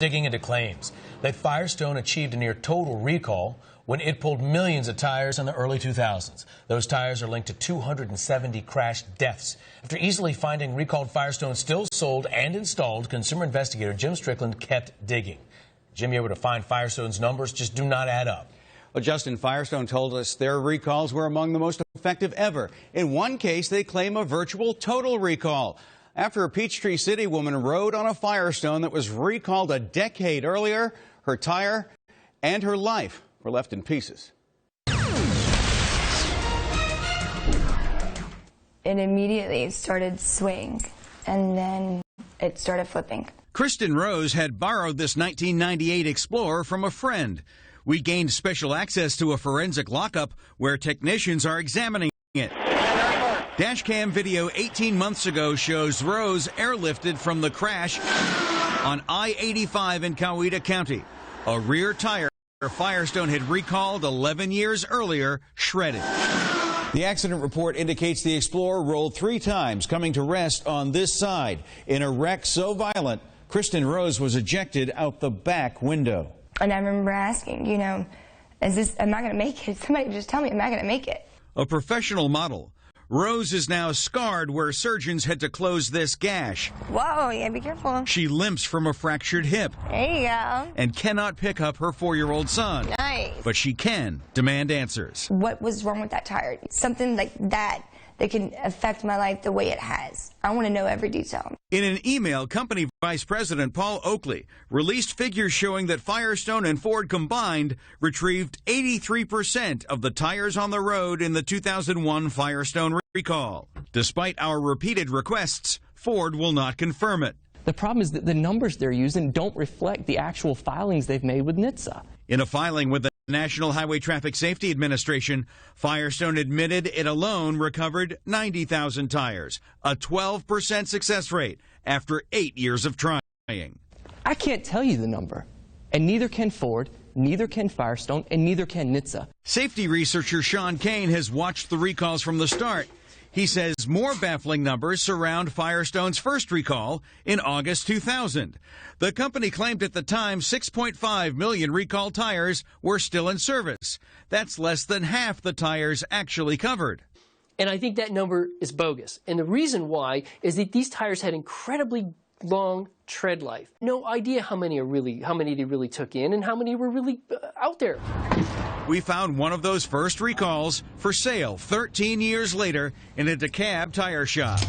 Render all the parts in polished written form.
Digging into claims that Firestone achieved a near total recall when it pulled millions of tires in the early 2000s. Those tires are linked to 270 crash deaths. After easily finding recalled Firestone still sold and installed, consumer investigator Jim Strickland kept digging. Jim, you were able to find Firestone's numbers just do not add up. Well, Justin, Firestone told us their recalls were among the most effective ever. In one case, they claim a virtual total recall after a Peachtree City woman rode on a Firestone that was recalled a decade earlier. Her tire and her life were left in pieces. It immediately started swaying, and then it started flipping. Kristen Rose had borrowed this 1998 Explorer from a friend. We gained special access to a forensic lockup where technicians are examining it. Dashcam video 18 months ago shows Rose airlifted from the crash on I-85 in Coweta County. A rear tire Firestone had recalled 11 years earlier shredded. The accident report indicates the Explorer rolled 3 times, coming to rest on this side. In a wreck so violent, Kristen Rose was ejected out the back window. And I remember asking, am I going to make it? Somebody just tell me, am I going to make it? A professional model. Rose is now scarred where surgeons had to close this gash. Whoa, yeah, be careful. She limps from a fractured hip. There you go. And cannot pick up her 4-year-old son. Nice. But she can demand answers. What was wrong with that tire? Something like that can affect my life the way it has. I want to know every detail. In an email, company Vice President Paul Oakley released figures showing that Firestone and Ford combined retrieved 83% of the tires on the road in the 2001 Firestone recall. Despite our repeated requests, Ford will not confirm it. The problem is that the numbers they're using don't reflect the actual filings they've made with NHTSA. In a filing with the National Highway Traffic Safety Administration, Firestone admitted it alone recovered 90,000 tires, a 12% success rate after 8 years of trying. I can't tell you the number, and neither can Ford, neither can Firestone, and neither can NHTSA. Safety researcher Sean Kane has watched the recalls from the start. He says more baffling numbers surround Firestone's first recall in August 2000. The company claimed at the time 6.5 million recalled tires were still in service. That's less than half the tires actually covered. And I think that number is bogus. And the reason why is that these tires had incredibly long tread life. No idea how many they really took in and how many were really out there. We found one of those first recalls for sale 13 years later in a DeKalb tire shop.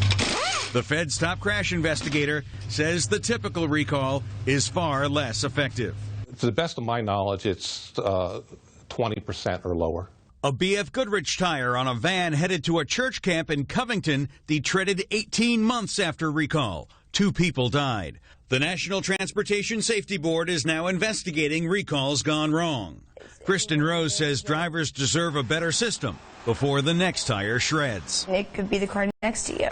The Fed's top crash investigator says the typical recall is far less effective. To the best of my knowledge, it's 20% or lower. A BF Goodrich tire on a van headed to a church camp in Covington detreaded 18 months after recall. 2 people died. The National Transportation Safety Board is now investigating recalls gone wrong. Kristen Rose says drivers deserve a better system before the next tire shreds. It could be the car next to you.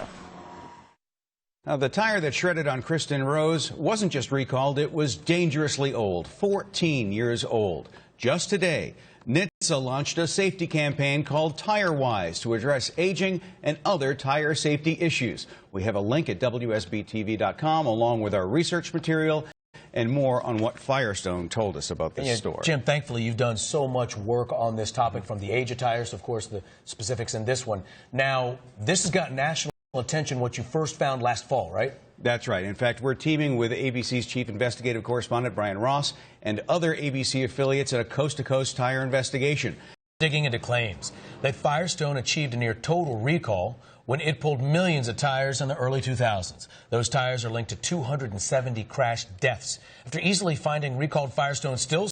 Now, the tire that shredded on Kristen Rose wasn't just recalled, it was dangerously old, 14 years old. Just today, NHTSA launched a safety campaign called TireWise to address aging and other tire safety issues. We have a link at WSBTV.com along with our research material and more on what Firestone told us about this story. Jim, thankfully, you've done so much work on this topic, from the age of tires, of course, the specifics in this one. Now, this has got national attention, what you first found last fall, right? That's right. In fact, we're teaming with ABC's chief investigative correspondent, Brian Ross, and other ABC affiliates in a coast-to-coast tire investigation. Digging into claims that Firestone achieved a near total recall when it pulled millions of tires in the early 2000s. Those tires are linked to 270 crash deaths. After easily finding recalled Firestone still